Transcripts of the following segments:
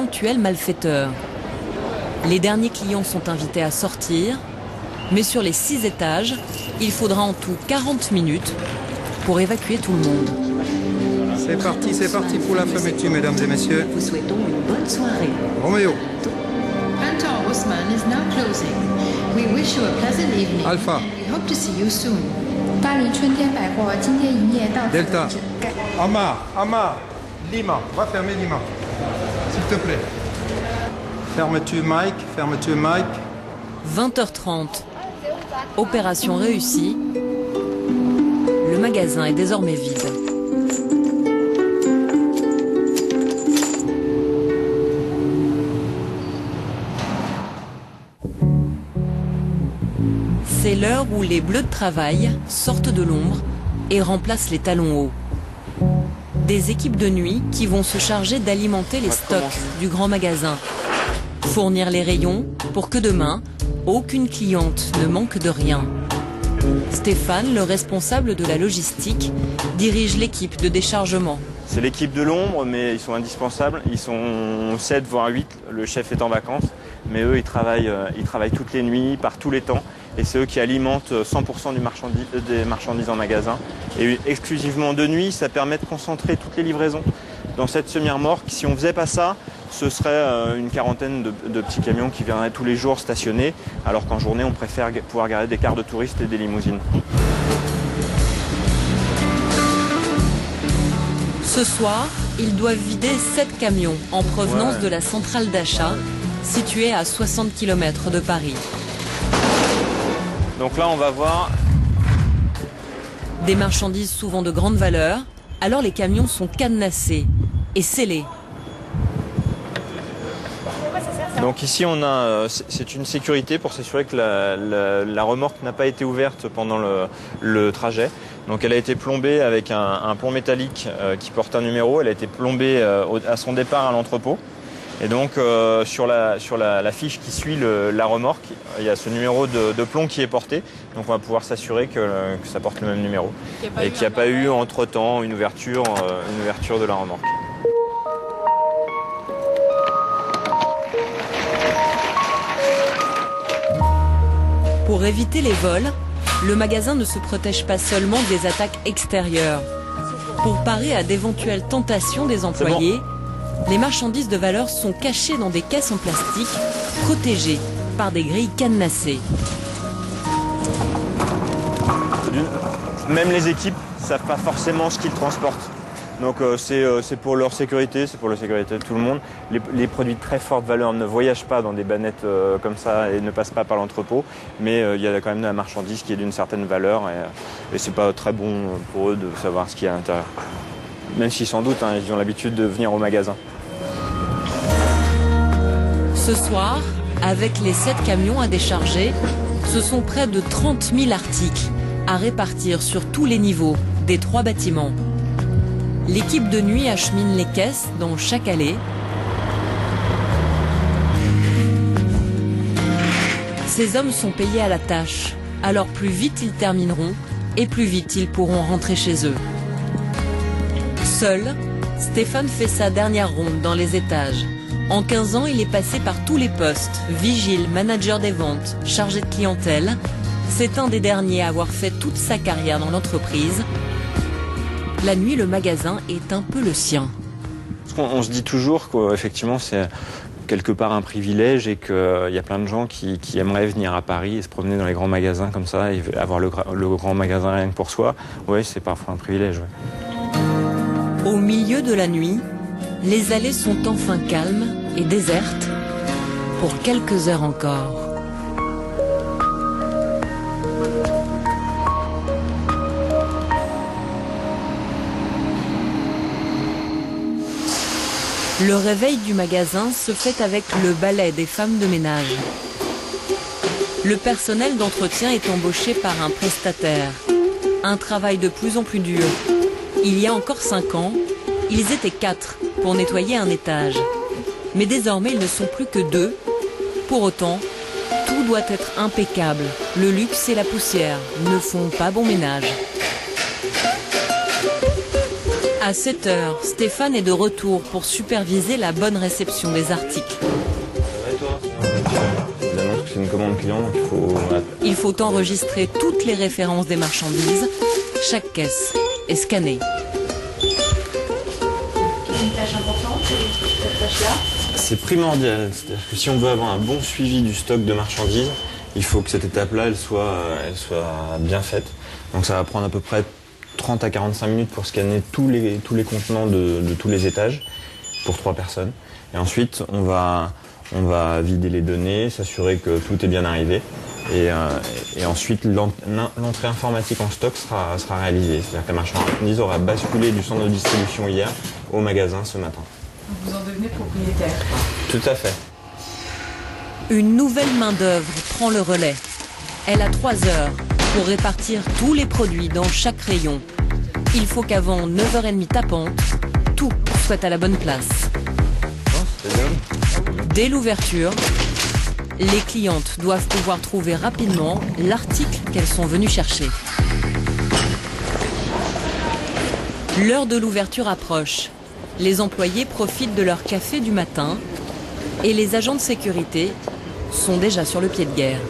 d'éventuels malfaiteurs. Les derniers clients sont invités à sortir, mais sur les 6 étages, il faudra en tout 40 minutes pour évacuer tout le monde. C'est parti pour la fermeture, mesdames et messieurs. Vous souhaitons une bonne soirée. Roméo. Bantor Osman is now closing. We wish you a pleasant evening. Alpha. We hope to see you soon. 巴黎春天百货今天营业到此为 Delta. 止。 Amar. Lima. Va fermer Lima. S'il te plaît. Fermeture Mike. 20h30. Opération réussie. Le magasin est désormais vide. C'est l'heure où les bleus de travail sortent de l'ombre et remplacent les talons hauts. Des équipes de nuit qui vont se charger d'alimenter les stocks du grand magasin. Fournir les rayons pour que demain, aucune cliente ne manque de rien. Stéphane, le responsable de la logistique, dirige l'équipe de déchargement. C'est l'équipe de l'ombre, mais ils sont indispensables. Ils sont 7 voire 8, le chef est en vacances. Mais eux, ils travaillent toutes les nuits, par tous les temps. Et c'est eux qui alimentent 100% des marchandises en magasin. Et exclusivement de nuit, ça permet de concentrer toutes les livraisons dans cette semi-remorque. Si on ne faisait pas ça, ce serait une quarantaine de petits camions qui viendraient tous les jours stationner, alors qu'en journée, on préfère pouvoir garder des cars de touristes et des limousines. Ce soir, ils doivent vider 7 camions en provenance de la centrale d'achat, située à 60 km de Paris. Donc là, on va voir... Des marchandises souvent de grande valeur, alors les camions sont cadenassés et scellés. Donc ici, c'est une sécurité pour s'assurer que la remorque n'a pas été ouverte pendant le trajet. Donc elle a été plombée avec un plomb métallique qui porte un numéro. Elle a été plombée à son départ à l'entrepôt. Et donc sur la fiche qui suit la remorque, il y a ce numéro de plomb qui est porté. Donc on va pouvoir s'assurer que ça porte le même numéro. Et qu'il n'y a pas eu entre-temps une ouverture de la remorque. Pour éviter les vols, le magasin ne se protège pas seulement des attaques extérieures. Pour parer à d'éventuelles tentations des employés, les marchandises de valeur sont cachées dans des caisses en plastique, protégées par des grilles cadenassées. Même les équipes ne savent pas forcément ce qu'ils transportent. Donc c'est pour leur sécurité, c'est pour la sécurité de tout le monde. Les produits de très forte valeur ne voyagent pas dans des bannettes comme ça et ne passent pas par l'entrepôt. Mais il y a quand même de la marchandise qui est d'une certaine valeur et c'est pas très bon pour eux de savoir ce qu'il y a à l'intérieur. Même si sans doute, ils ont l'habitude de venir au magasin. Ce soir, avec les 7 camions à décharger, ce sont près de 30 000 articles à répartir sur tous les niveaux des 3 bâtiments. L'équipe de nuit achemine les caisses dans chaque allée. Ces hommes sont payés à la tâche, alors plus vite ils termineront et plus vite ils pourront rentrer chez eux. Seul, Stéphane fait sa dernière ronde dans les étages. En 15 ans, il est passé par tous les postes, vigile, manager des ventes, chargé de clientèle. C'est un des derniers à avoir fait toute sa carrière dans l'entreprise. La nuit, le magasin est un peu le sien. On se dit toujours qu'effectivement c'est quelque part un privilège et qu'il y a plein de gens qui aimeraient venir à Paris et se promener dans les grands magasins comme ça et avoir le grand magasin rien que pour soi. Oui, c'est parfois un privilège. Ouais. Au milieu de la nuit, les allées sont enfin calmes et désertes pour quelques heures encore. Le réveil du magasin se fait avec le balai des femmes de ménage. Le personnel d'entretien est embauché par un prestataire. Un travail de plus en plus dur. Il y a encore 5 ans, ils étaient 4 pour nettoyer un étage. Mais désormais, ils ne sont plus que 2. Pour autant, tout doit être impeccable. Le luxe et la poussière ne font pas bon ménage. À 7 heures, Stéphane est de retour pour superviser la bonne réception des articles. C'est une commande client, donc Il faut enregistrer toutes les références des marchandises. Chaque caisse est scannée. Une tâche importante, cette tâche-là. C'est primordial, c'est-à-dire que si on veut avoir un bon suivi du stock de marchandises, il faut que cette étape-là, elle soit bien faite. Donc ça va prendre à peu près 30 à 45 minutes pour scanner tous les contenants de tous les étages pour 3 personnes. Et ensuite, on va vider les données, s'assurer que tout est bien arrivé. Et ensuite, l'entrée informatique en stock sera réalisée. C'est-à-dire que la marchandise aura basculé du centre de distribution hier au magasin ce matin. Vous en devenez propriétaire. Tout à fait. Une nouvelle main-d'œuvre prend le relais. Elle a 3 heures pour répartir tous les produits dans chaque rayon. Il faut qu'avant 9h30 tapante, tout soit à la bonne place. Dès l'ouverture, les clientes doivent pouvoir trouver rapidement l'article qu'elles sont venues chercher. L'heure de l'ouverture approche. Les employés profitent de leur café du matin et les agents de sécurité sont déjà sur le pied de guerre.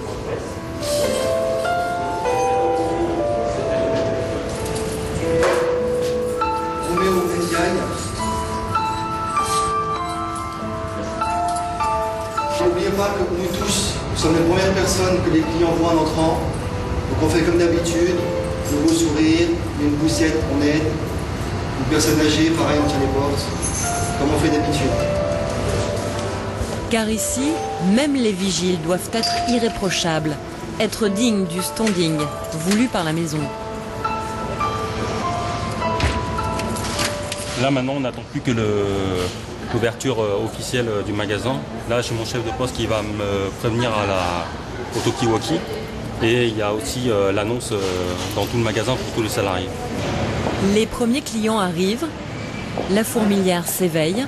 N'oubliez pas que nous tous, nous sommes les premières personnes que les clients voient en entrant. Donc on fait comme d'habitude, le beau sourire, une poussette, on aide. Une personne âgée, pareil, on tient les portes, comme on fait d'habitude. Car ici, même les vigiles doivent être irréprochables, être dignes du standing voulu par la maison. Là maintenant on n'attend plus que l'ouverture officielle du magasin. Là j'ai mon chef de poste qui va me prévenir au talkie-walkie. Et il y a aussi l'annonce dans tout le magasin pour tous les salariés. Les premiers clients arrivent, la fourmilière s'éveille